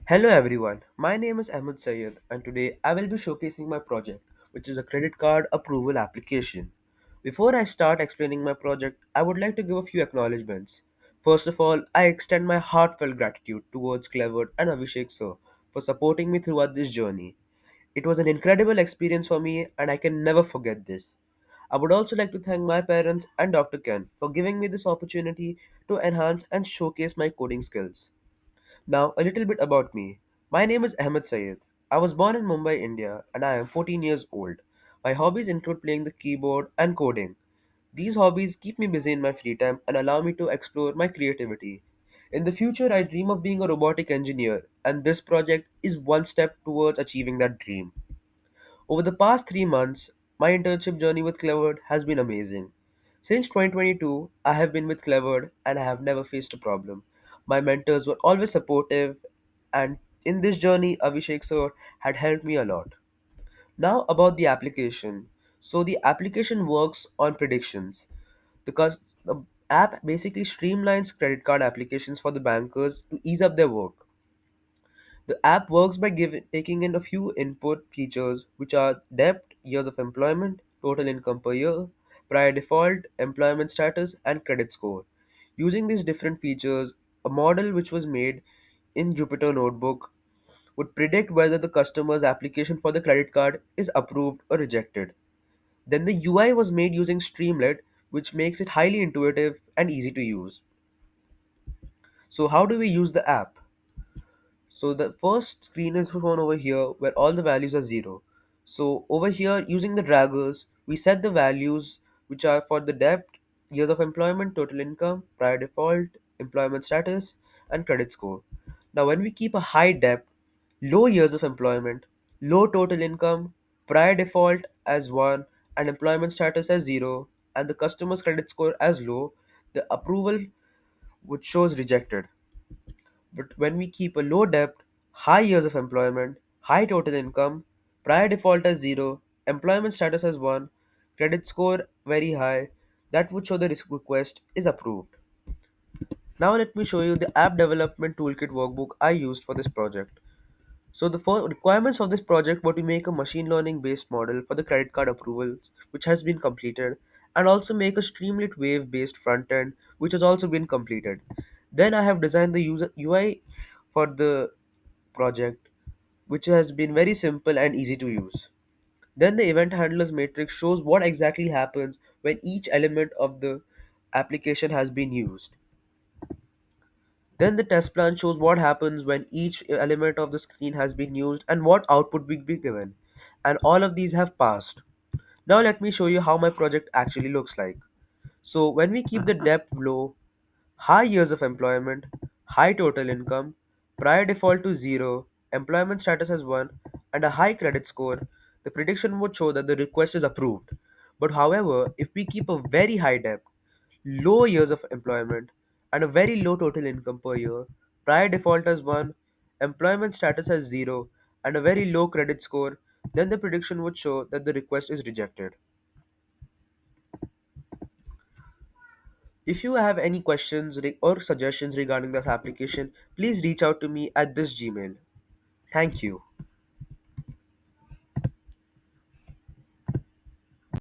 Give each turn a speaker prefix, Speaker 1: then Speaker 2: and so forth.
Speaker 1: Hello everyone, my name is Ahmed Sayyed and today I will be showcasing my project, which is a credit card approval application. Before I start explaining my project, I would like to give a few acknowledgements. First of all, I extend my heartfelt gratitude towards Clever and Abhishek sir for supporting me throughout this journey. It was an incredible experience for me and I can never forget this. I would also like to thank my parents and Dr. Ken for giving me this opportunity to enhance and showcase my coding skills. Now, a little bit about me. My name is Ahmed Sayyed. I was born in Mumbai, India, and I am 14 years old. My hobbies include playing the keyboard and coding. These hobbies keep me busy in my free time and allow me to explore my creativity. In the future, I dream of being a robotic engineer, and this project is one step towards achieving that dream. Over the past 3 months, my internship journey with Clevered has been amazing. Since 2022, I have been with Clevered and I have never faced a problem. My mentors were always supportive, and in this journey, Abhishek sir had helped me a lot. Now, about the application. So, the application works on predictions because the app basically streamlines credit card applications for the bankers to ease up their work. The app works by taking in a few input features, which are depth, years of employment, total income per year, prior default, employment status, and credit score. Using these different features, a model which was made in Jupyter Notebook would predict whether the customer's application for the credit card is approved or rejected. Then the UI was made using Streamlit, which makes it highly intuitive and easy to use. So, how do we use the app? So the first screen is shown over here where all the values are 0. So over here using the draggers, we set the values which are for the depth, years of employment, total income, prior default, employment status, and credit score. Now when we keep a high depth, low years of employment, low total income, prior default as 1, and employment status as 0, and the customer's credit score as low, the approval which shows rejected. But when we keep a low debt, high years of employment, high total income, prior default as 0, employment status as 1, credit score very high, that would show the risk request is approved. Now let me show you the app development toolkit workbook I used for this project. So the requirements of this project were to make a machine learning based model for the credit card approvals, which has been completed, and also make a Streamlit wave based front end, which has also been completed. Then I have designed the user UI for the project, which has been very simple and easy to use. Then the event handlers matrix shows what exactly happens when each element of the application has been used. Then the test plan shows what happens when each element of the screen has been used and what output will be given. And all of these have passed. Now let me show you how my project actually looks like. So when we keep the depth low, high years of employment, high total income, prior default to 0, employment status as 1, and a high credit score, the prediction would show that the request is approved. But however, if we keep a very high depth, low years of employment, and a very low total income per year, prior default as 1, employment status as 0, and a very low credit score, then the prediction would show that the request is rejected. If you have any questions or suggestions regarding this application, please reach out to me at this Gmail. Thank you.